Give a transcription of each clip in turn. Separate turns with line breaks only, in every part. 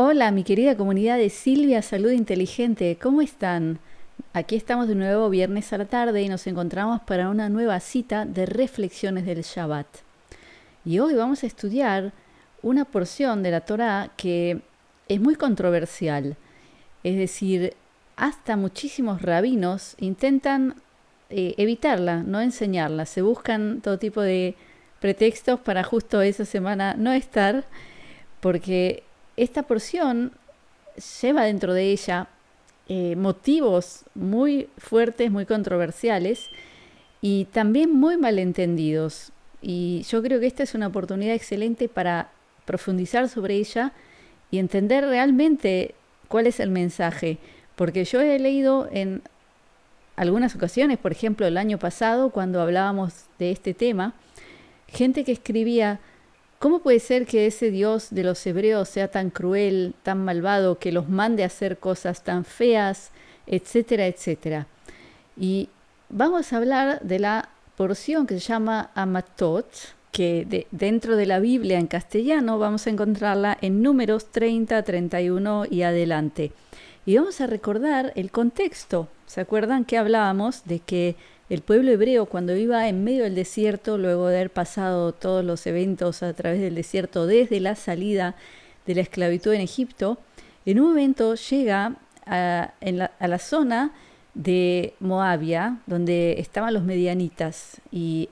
Hola, mi querida comunidad de Silvia Salud Inteligente, ¿cómo están? Aquí estamos de nuevo viernes a la tarde y nos encontramos para una nueva cita de reflexiones del Shabbat. Y hoy vamos a estudiar una porción de la Torá que es muy controversial. Es decir, hasta muchísimos rabinos intentan evitarla, no enseñarla. Se buscan todo tipo de pretextos para justo esa semana no estar, porque esta porción lleva dentro de ella motivos muy fuertes, muy controversiales y también muy malentendidos. Y yo creo que esta es una oportunidad excelente para profundizar sobre ella y entender realmente cuál es el mensaje. Porque yo he leído en algunas ocasiones, por ejemplo el año pasado cuando hablábamos de este tema, gente que escribía: ¿cómo puede ser que ese Dios de los hebreos sea tan cruel, tan malvado, que los mande a hacer cosas tan feas, etcétera, etcétera? Y vamos a hablar de la porción que se llama Amatot, que dentro de la Biblia en castellano vamos a encontrarla en Números 30, 31 y adelante. Y vamos a recordar el contexto. ¿Se acuerdan que hablábamos de que el pueblo hebreo, cuando iba en medio del desierto, luego de haber pasado todos los eventos a través del desierto desde la salida de la esclavitud en Egipto, en un momento llega a la zona de Moabia, donde estaban los medianitas, y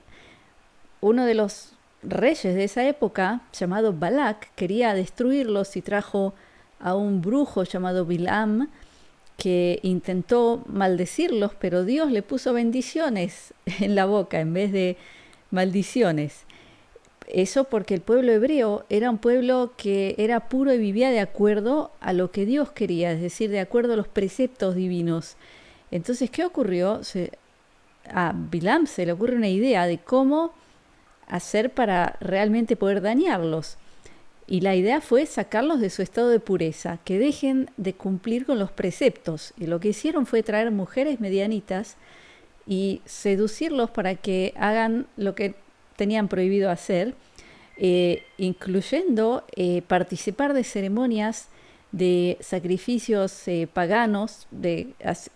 uno de los reyes de esa época, llamado Balak, quería destruirlos y trajo a un brujo llamado Bilam, que intentó maldecirlos, pero Dios le puso bendiciones en la boca en vez de maldiciones. Eso porque el pueblo hebreo era un pueblo que era puro y vivía de acuerdo a lo que Dios quería, es decir, de acuerdo a los preceptos divinos. Entonces, ¿qué ocurrió? A Bilam se le ocurre una idea de cómo hacer para realmente poder dañarlos. Y la idea fue sacarlos de su estado de pureza, que dejen de cumplir con los preceptos. Y lo que hicieron fue traer mujeres medianitas y seducirlos para que hagan lo que tenían prohibido hacer, incluyendo participar de ceremonias de sacrificios paganos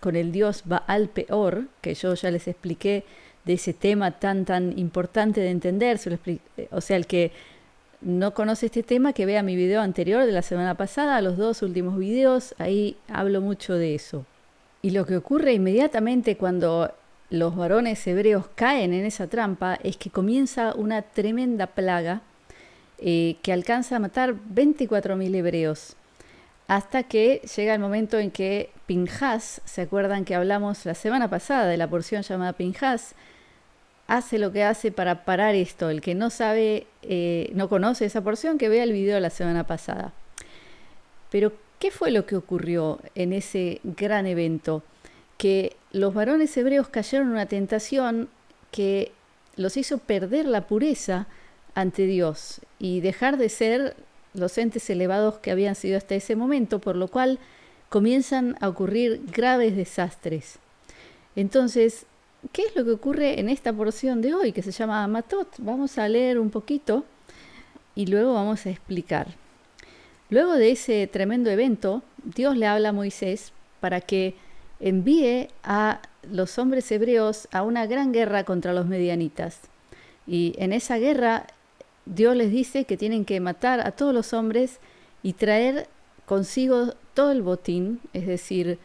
con el dios Baal Peor, que yo ya les expliqué de ese tema tan importante de entender. O sea, el que no conoce este tema, que vea mi video anterior de la semana pasada, los dos últimos videos, ahí hablo mucho de eso. Y lo que ocurre inmediatamente cuando los varones hebreos caen en esa trampa es que comienza una tremenda plaga que alcanza a matar 24.000 hebreos, hasta que llega el momento en que Pinhas, ¿se acuerdan que hablamos la semana pasada de la porción llamada Pinhas? Hace lo que hace para parar esto. El que no sabe, no conoce esa porción, que vea el video de la semana pasada. Pero, ¿qué fue lo que ocurrió en ese gran evento? Que los varones hebreos cayeron en una tentación que los hizo perder la pureza ante Dios y dejar de ser los entes elevados que habían sido hasta ese momento, por lo cual comienzan a ocurrir graves desastres. Entonces, ¿qué es lo que ocurre en esta porción de hoy que se llama Amatot? Vamos a leer un poquito y luego vamos a explicar. Luego de ese tremendo evento, Dios le habla a Moisés para que envíe a los hombres hebreos a una gran guerra contra los medianitas. Y en esa guerra, Dios les dice que tienen que matar a todos los hombres y traer consigo todo el botín, es decir,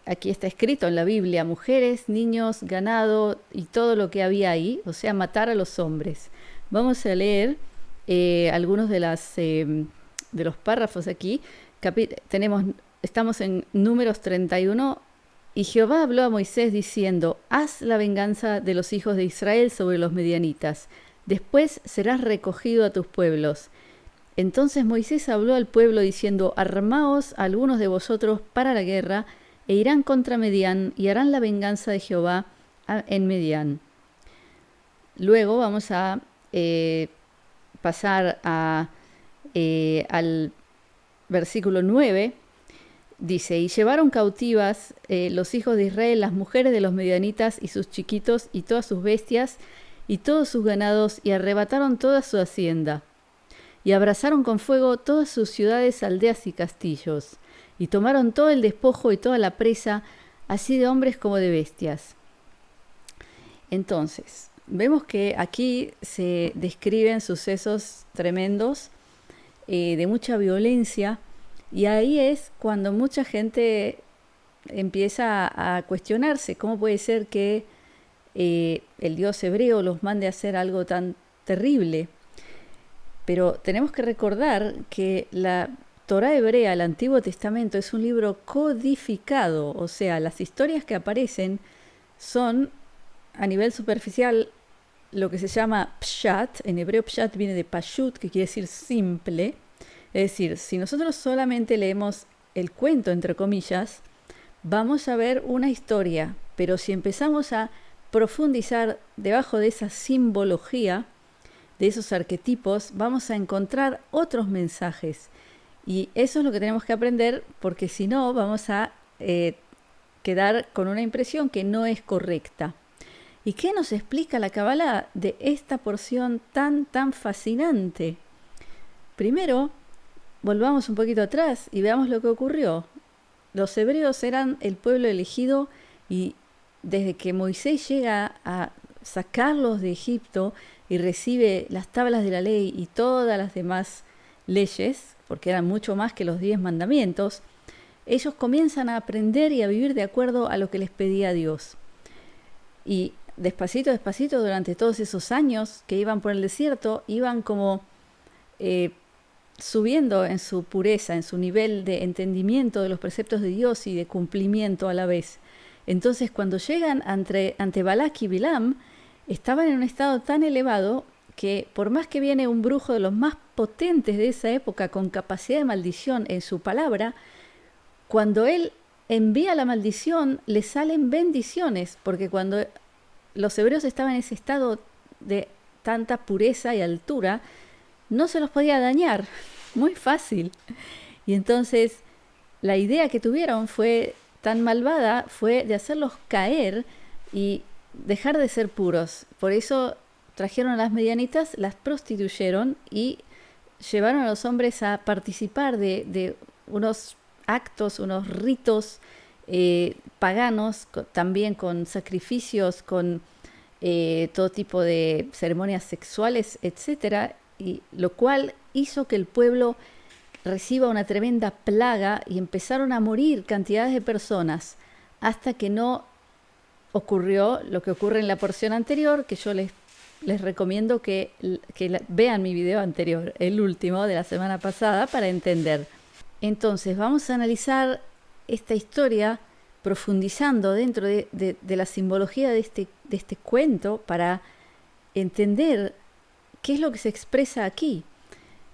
aquí está escrito en la Biblia: mujeres, niños, ganado y todo lo que había ahí, o sea, matar a los hombres. Vamos a leer algunos de los párrafos aquí. Estamos en Números 31. Y Jehová habló a Moisés diciendo: haz la venganza de los hijos de Israel sobre los medianitas, después serás recogido a tus pueblos. Entonces Moisés habló al pueblo diciendo: armaos algunos de vosotros para la guerra, e irán contra Medián, y harán la venganza de Jehová en Medián. Luego vamos a pasar al versículo 9. Dice: y llevaron cautivas los hijos de Israel las mujeres de los medianitas y sus chiquitos y todas sus bestias y todos sus ganados, y arrebataron toda su hacienda. y abrazaron con fuego todas sus ciudades, aldeas y castillos, y tomaron todo el despojo y toda la presa, así de hombres como de bestias. Entonces, vemos que aquí se describen sucesos tremendos, de mucha violencia, y ahí es cuando mucha gente empieza a cuestionarse cómo puede ser que el Dios hebreo los mande a hacer algo tan terrible. Pero tenemos que recordar que la Torá hebrea, el Antiguo Testamento, es un libro codificado, o sea, las historias que aparecen son a nivel superficial lo que se llama pshat. En hebreo pshat viene de pashut, que quiere decir simple. Es decir, si nosotros solamente leemos el cuento, entre comillas, vamos a ver una historia, pero si empezamos a profundizar debajo de esa simbología, de esos arquetipos, vamos a encontrar otros mensajes. Y eso es lo que tenemos que aprender, porque si no, vamos a quedar con una impresión que no es correcta. ¿Y qué nos explica la Kabbalah de esta porción tan fascinante? Primero, volvamos un poquito atrás y veamos lo que ocurrió. Los hebreos eran el pueblo elegido, y desde que Moisés llega a sacarlos de Egipto y recibe las tablas de la ley y todas las demás leyes, porque eran mucho más que los 10 mandamientos, ellos comienzan a aprender y a vivir de acuerdo a lo que les pedía Dios. Y despacito, durante todos esos años que iban por el desierto, iban como subiendo en su pureza, en su nivel de entendimiento de los preceptos de Dios y de cumplimiento a la vez. Entonces, cuando llegan ante Balak y Bilam, estaban en un estado tan elevado que, por más que viene un brujo de los más potentes de esa época con capacidad de maldición en su palabra, cuando él envía la maldición, le salen bendiciones, porque cuando los hebreos estaban en ese estado de tanta pureza y altura, no se los podía dañar, muy fácil. Y entonces la idea que tuvieron fue tan malvada, fue de hacerlos caer y dejar de ser puros. Por eso trajeron a las medianitas, las prostituyeron y llevaron a los hombres a participar de unos actos, unos ritos paganos, también con sacrificios, con todo tipo de ceremonias sexuales, etcétera, y lo cual hizo que el pueblo reciba una tremenda plaga y empezaron a morir cantidades de personas, hasta que no ocurrió lo que ocurre en la porción anterior, que yo les recomiendo que vean mi video anterior, el último de la semana pasada, para entender. Entonces vamos a analizar esta historia profundizando dentro de la simbología de este cuento, para entender qué es lo que se expresa aquí.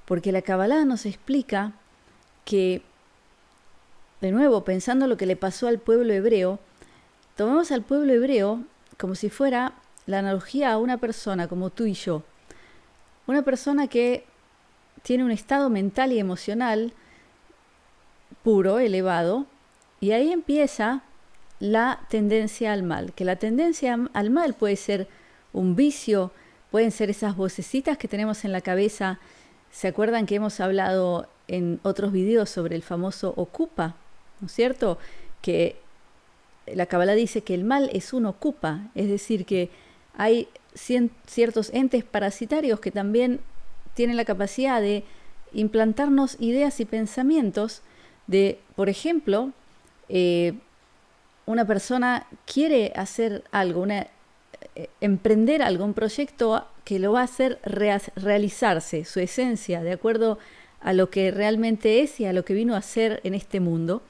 Porque la Kabbalah nos explica que, de nuevo, pensando lo que le pasó al pueblo hebreo, tomemos al pueblo hebreo como si fuera la analogía a una persona como tú y yo. Una persona que tiene un estado mental y emocional puro, elevado, y ahí empieza la tendencia al mal. Que la tendencia al mal puede ser un vicio, pueden ser esas vocecitas que tenemos en la cabeza. ¿Se acuerdan que hemos hablado en otros videos sobre el famoso ocupa? ¿No es cierto? Que la Kabbalah dice que el mal es un ocupa, es decir, que hay ciertos entes parasitarios que también tienen la capacidad de implantarnos ideas y pensamientos de, por ejemplo, una persona quiere hacer algo, emprender algo, un proyecto que lo va a hacer realizarse, su esencia, de acuerdo a lo que realmente es y a lo que vino a hacer en este mundo.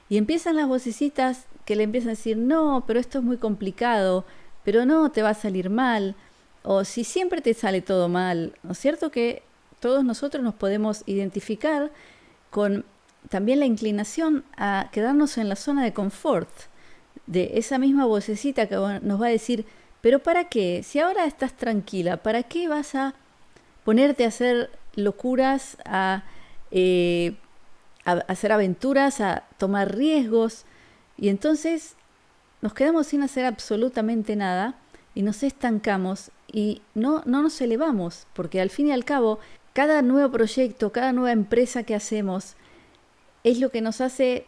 Y empiezan las vocecitas que le empiezan a decir, no, pero esto es muy complicado, pero no, te va a salir mal, o si siempre te sale todo mal. ¿No es cierto que todos nosotros nos podemos identificar con también la inclinación a quedarnos en la zona de confort, de esa misma vocecita que nos va a decir, pero ¿para qué? Si ahora estás tranquila, ¿para qué vas a ponerte a hacer locuras, a hacer aventuras, a tomar riesgos? Y entonces nos quedamos sin hacer absolutamente nada y nos estancamos y no nos elevamos, porque al fin y al cabo cada nuevo proyecto, cada nueva empresa que hacemos es lo que nos hace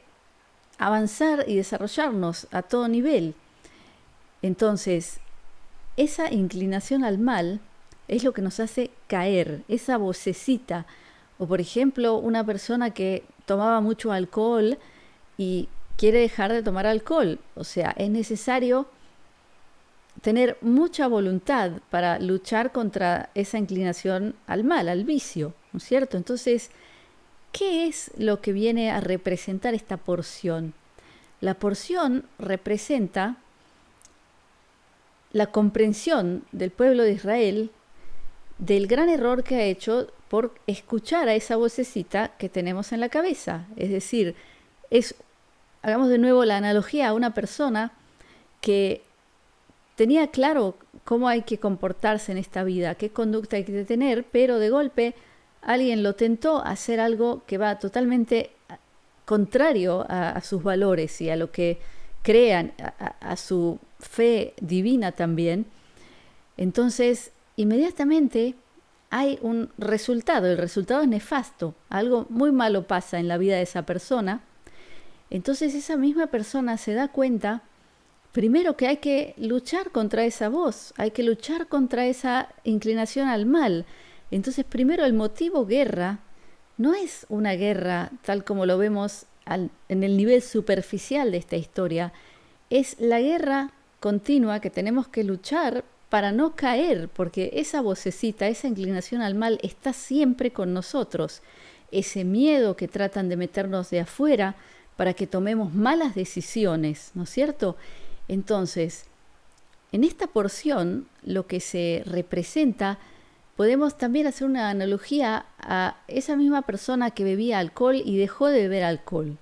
avanzar y desarrollarnos a todo nivel. Entonces, esa inclinación al mal es lo que nos hace caer, esa vocecita. O por ejemplo, una persona que tomaba mucho alcohol y quiere dejar de tomar alcohol. O sea, es necesario tener mucha voluntad para luchar contra esa inclinación al mal, al vicio, ¿no es cierto? Entonces, ¿qué es lo que viene a representar esta porción? La porción representa la comprensión del pueblo de Israel del gran error que ha hecho por escuchar a esa vocecita que tenemos en la cabeza. Es decir, hagamos de nuevo la analogía a una persona que tenía claro cómo hay que comportarse en esta vida, qué conducta hay que tener, pero de golpe alguien lo tentó a hacer algo que va totalmente contrario a sus valores y a lo que crean, a su fe divina también. Entonces, inmediatamente hay un resultado, el resultado es nefasto, algo muy malo pasa en la vida de esa persona. Entonces esa misma persona se da cuenta, primero, que hay que luchar contra esa voz, hay que luchar contra esa inclinación al mal. Entonces, primero, el motivo guerra no es una guerra tal como lo vemos en el nivel superficial de esta historia, es la guerra continua que tenemos que luchar para no caer, porque esa vocecita, esa inclinación al mal está siempre con nosotros. Ese miedo que tratan de meternos de afuera para que tomemos malas decisiones, ¿no es cierto? Entonces, en esta porción, lo que se representa, podemos también hacer una analogía a esa misma persona que bebía alcohol y dejó de beber alcohol.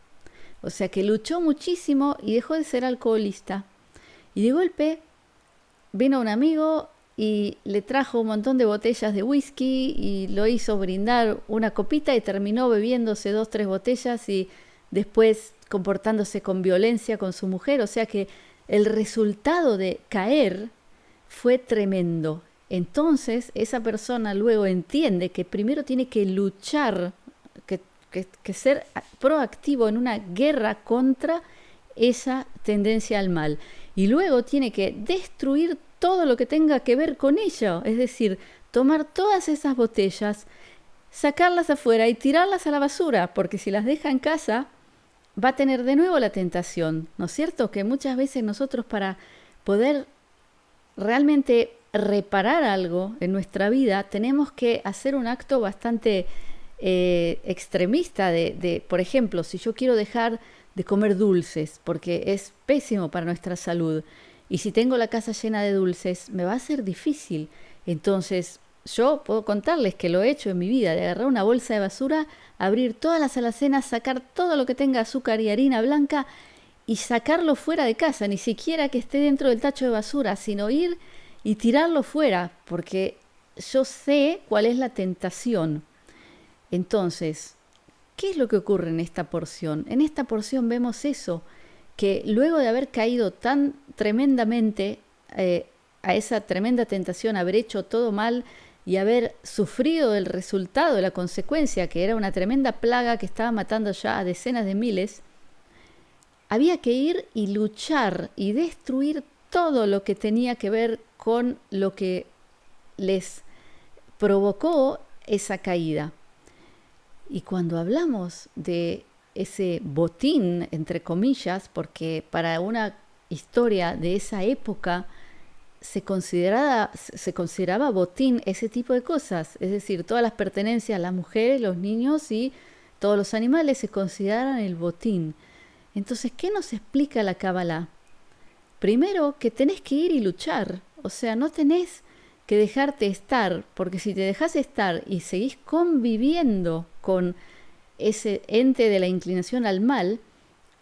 O sea, que luchó muchísimo y dejó de ser alcoholista. Y de golpe vino un amigo y le trajo un montón de botellas de whisky y lo hizo brindar una copita y terminó bebiéndose 2, 3 botellas y después comportándose con violencia con su mujer. O sea que el resultado de caer fue tremendo. Entonces esa persona luego entiende que primero tiene que luchar, que ser proactivo en una guerra contra esa tendencia al mal. Y luego tiene que destruir todo lo que tenga que ver con ello. Es decir, tomar todas esas botellas, sacarlas afuera y tirarlas a la basura, porque si las deja en casa va a tener de nuevo la tentación, ¿no es cierto? Que muchas veces nosotros, para poder realmente reparar algo en nuestra vida, tenemos que hacer un acto bastante extremista por ejemplo, si yo quiero dejar de comer dulces, porque es pésimo para nuestra salud, y si tengo la casa llena de dulces, me va a ser difícil. Entonces, yo puedo contarles que lo he hecho en mi vida, de agarrar una bolsa de basura, abrir todas las alacenas, sacar todo lo que tenga azúcar y harina blanca y sacarlo fuera de casa, ni siquiera que esté dentro del tacho de basura, sino ir y tirarlo fuera, porque yo sé cuál es la tentación. Entonces, ¿qué es lo que ocurre en esta porción? En esta porción vemos eso, que luego de haber caído tan tremendamente a esa tremenda tentación, haber hecho todo mal y haber sufrido el resultado, la consecuencia, que era una tremenda plaga que estaba matando ya a decenas de miles, había que ir y luchar y destruir todo lo que tenía que ver con lo que les provocó esa caída. Y cuando hablamos de ese botín, entre comillas, porque para una historia de esa época se consideraba botín ese tipo de cosas, es decir, todas las pertenencias, las mujeres, los niños y todos los animales se consideran el botín. Entonces, ¿qué nos explica la Cábala? Primero, que tenés que ir y luchar, o sea, no tenés que dejarte estar, porque si te dejas estar y seguís conviviendo con ese ente de la inclinación al mal,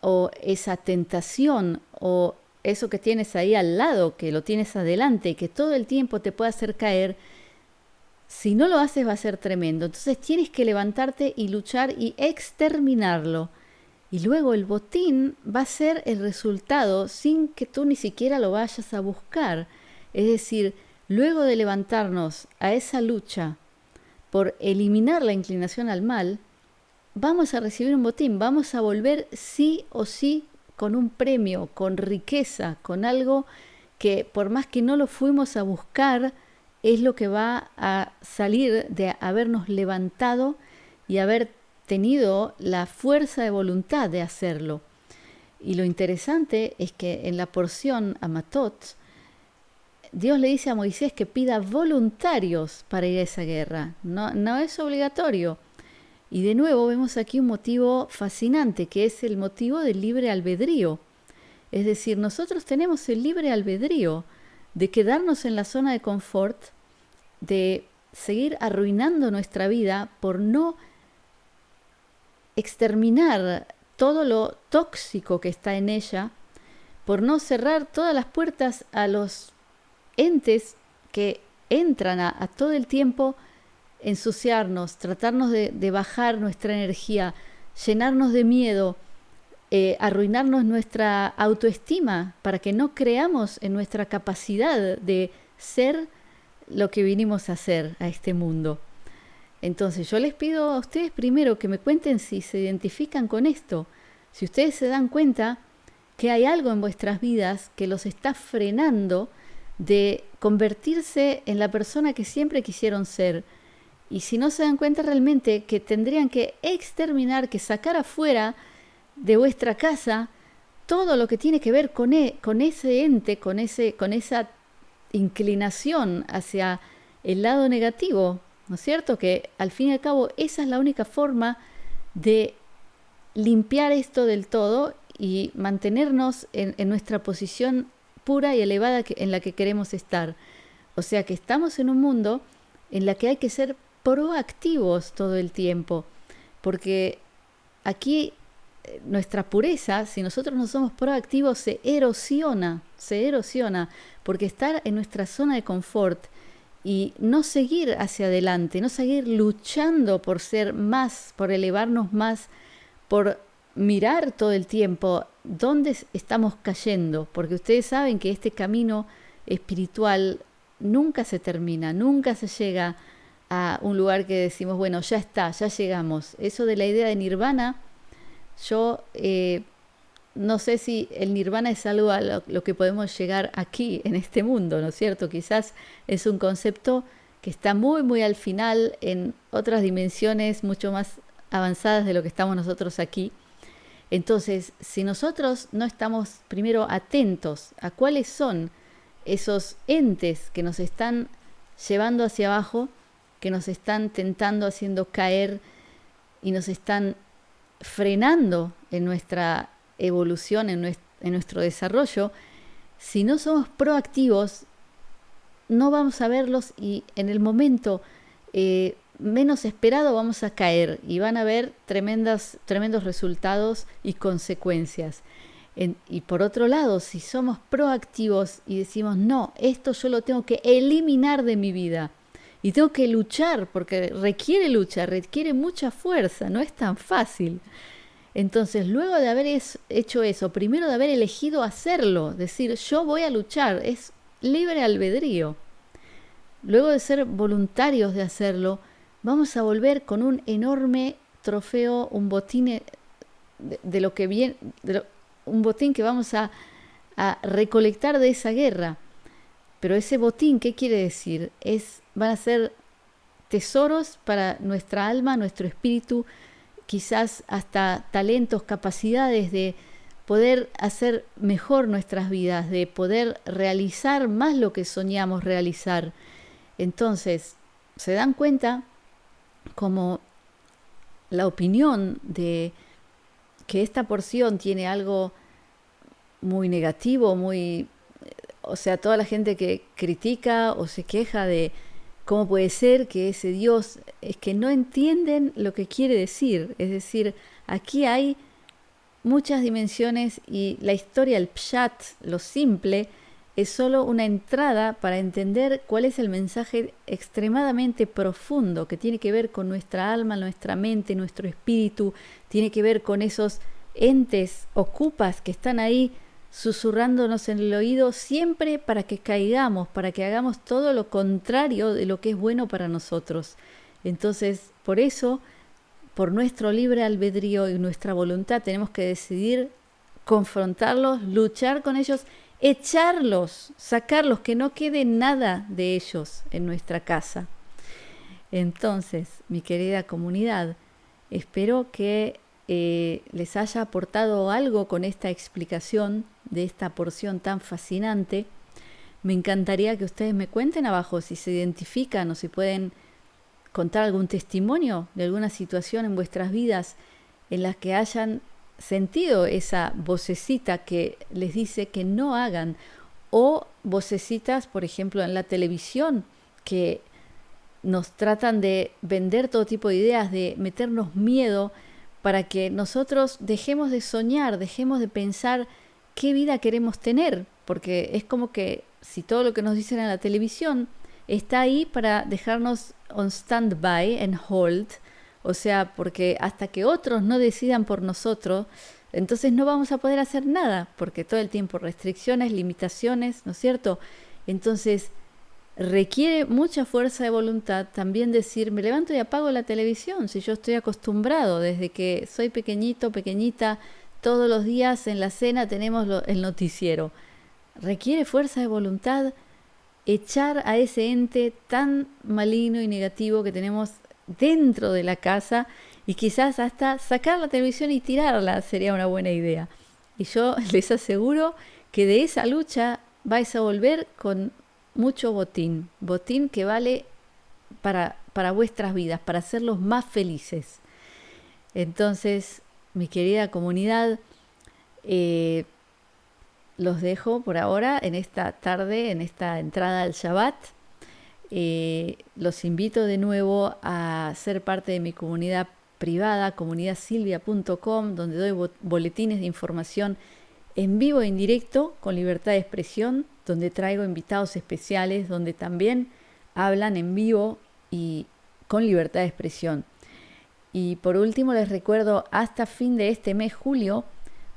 o esa tentación, o eso que tienes ahí al lado, que lo tienes adelante, que todo el tiempo te puede hacer caer, si no lo haces va a ser tremendo. Entonces tienes que levantarte y luchar y exterminarlo. Y luego el botín va a ser el resultado sin que tú ni siquiera lo vayas a buscar. Es decir, luego de levantarnos a esa lucha por eliminar la inclinación al mal, vamos a recibir un botín, vamos a volver sí o sí con un premio, con riqueza, con algo que por más que no lo fuimos a buscar, es lo que va a salir de habernos levantado y haber tenido la fuerza de voluntad de hacerlo. Y lo interesante es que en la porción a Matot, Dios le dice a Moisés que pida voluntarios para ir a esa guerra. No es obligatorio. Y de nuevo vemos aquí un motivo fascinante, que es el motivo del libre albedrío. Es decir, nosotros tenemos el libre albedrío de quedarnos en la zona de confort, de seguir arruinando nuestra vida por no exterminar todo lo tóxico que está en ella, por no cerrar todas las puertas a los entes que entran a todo el tiempo ensuciarnos, tratarnos de bajar nuestra energía, llenarnos de miedo, arruinarnos nuestra autoestima para que no creamos en nuestra capacidad de ser lo que vinimos a hacer a este mundo. Entonces yo les pido a ustedes primero que me cuenten si se identifican con esto, si ustedes se dan cuenta que hay algo en vuestras vidas que los está frenando de convertirse en la persona que siempre quisieron ser. Y si no se dan cuenta realmente que tendrían que exterminar, que sacar afuera de vuestra casa todo lo que tiene que ver con ese ente, con esa inclinación hacia el lado negativo, ¿no es cierto? Que al fin y al cabo esa es la única forma de limpiar esto del todo y mantenernos en nuestra posición pura y elevada en la que queremos estar. O sea que estamos en un mundo en la que hay que ser proactivos todo el tiempo, porque aquí nuestra pureza, si nosotros no somos proactivos, se erosiona, porque estar en nuestra zona de confort y no seguir hacia adelante, no seguir luchando por ser más, por elevarnos más, por mirar todo el tiempo dónde estamos cayendo, porque ustedes saben que este camino espiritual nunca se termina, nunca se llega a un lugar que decimos, bueno, ya está, ya llegamos. Eso de la idea de nirvana, yo no sé si el nirvana es algo a lo que podemos llegar aquí, en este mundo, ¿no es cierto? Quizás es un concepto que está muy, muy al final en otras dimensiones mucho más avanzadas de lo que estamos nosotros aquí. Entonces, si nosotros no estamos primero atentos a cuáles son esos entes que nos están llevando hacia abajo, que nos están tentando, haciendo caer y nos están frenando en nuestra evolución, en nuestro desarrollo, si no somos proactivos, no vamos a verlos y en el momento menos esperado vamos a caer y van a haber tremendos resultados y consecuencias. Y por otro lado, si somos proactivos y decimos, no, esto yo lo tengo que eliminar de mi vida y tengo que luchar, porque requiere lucha, requiere mucha fuerza, no es tan fácil. Entonces, luego de haber hecho eso, primero de haber elegido hacerlo, decir, yo voy a luchar, es libre albedrío. Luego de ser voluntarios de hacerlo, vamos a volver con un enorme trofeo, un botín de lo que viene, un botín que vamos a recolectar de esa guerra. Pero ese botín, ¿qué quiere decir? Van a ser tesoros para nuestra alma, nuestro espíritu, quizás hasta talentos, capacidades de poder hacer mejor nuestras vidas, de poder realizar más lo que soñamos realizar. Entonces, se dan cuenta como la opinión de que esta porción tiene algo muy negativo, o sea, toda la gente que critica o se queja de cómo puede ser que ese Dios, es que no entienden lo que quiere decir. Es decir, aquí hay muchas dimensiones y la historia, el pshat, lo simple, es solo una entrada para entender cuál es el mensaje extremadamente profundo que tiene que ver con nuestra alma, nuestra mente, nuestro espíritu, tiene que ver con esos entes ocupas que están ahí susurrándonos en el oído siempre para que caigamos, para que hagamos todo lo contrario de lo que es bueno para nosotros. Entonces, por eso, por nuestro libre albedrío y nuestra voluntad, tenemos que decidir confrontarlos, luchar con ellos, echarlos, sacarlos, que no quede nada de ellos en nuestra casa. Entonces, mi querida comunidad, espero que les haya aportado algo con esta explicación de esta porción tan fascinante. Me encantaría que ustedes me cuenten abajo si se identifican o si pueden contar algún testimonio de alguna situación en vuestras vidas en las que hayan sentido esa vocecita que les dice que no hagan, o vocecitas, por ejemplo, en la televisión, que nos tratan de vender todo tipo de ideas, de meternos miedo para que nosotros dejemos de soñar, dejemos de pensar qué vida queremos tener, porque es como que si todo lo que nos dicen en la televisión está ahí para dejarnos on standby, en hold, o sea, porque hasta que otros no decidan por nosotros, entonces no vamos a poder hacer nada, porque todo el tiempo restricciones, limitaciones, ¿no es cierto? Entonces requiere mucha fuerza de voluntad también decir, me levanto y apago la televisión, si yo estoy acostumbrado desde que soy pequeñito, pequeñita, todos los días en la cena tenemos el noticiero. Requiere fuerza de voluntad echar a ese ente tan maligno y negativo que tenemos dentro de la casa, y quizás hasta sacar la televisión y tirarla sería una buena idea. Y yo les aseguro que de esa lucha vais a volver con mucho botín que vale para vuestras vidas, para hacerlos más felices. Entonces, mi querida comunidad, los dejo por ahora en esta tarde, en esta entrada al Shabbat. Los invito de nuevo a ser parte de mi comunidad privada, comunidadsilvia.com, donde doy boletines de información en vivo e en directo con libertad de expresión, donde traigo invitados especiales, donde también hablan en vivo y con libertad de expresión. Y por último les recuerdo, hasta fin de este mes, julio,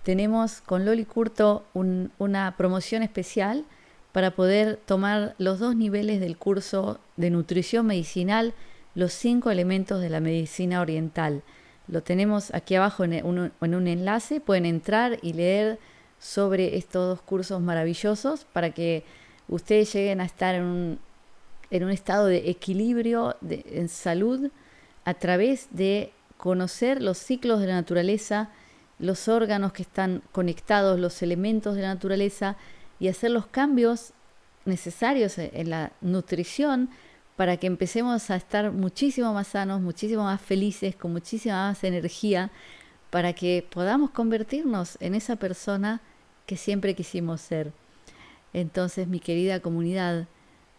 tenemos con Loli Curto una promoción especial para poder tomar los 2 niveles del curso de nutrición medicinal, los 5 elementos de la medicina oriental. Lo tenemos aquí abajo en un enlace, pueden entrar y leer sobre estos 2 cursos maravillosos para que ustedes lleguen a estar en un estado de equilibrio, en salud, a través de conocer los ciclos de la naturaleza, los órganos que están conectados, los elementos de la naturaleza, y hacer los cambios necesarios en la nutrición para que empecemos a estar muchísimo más sanos, muchísimo más felices, con muchísima más energía, para que podamos convertirnos en esa persona que siempre quisimos ser. Entonces, mi querida comunidad,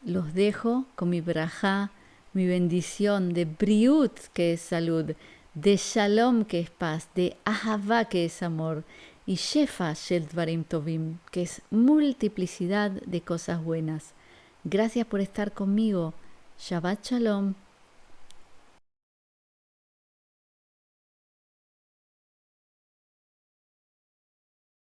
los dejo con mi brajá, mi bendición de briut, que es salud, de shalom, que es paz, de ahavá, que es amor, y shefa shel dvarim tovim, que es multiplicidad de cosas buenas. Gracias por estar conmigo. Shabbat shalom.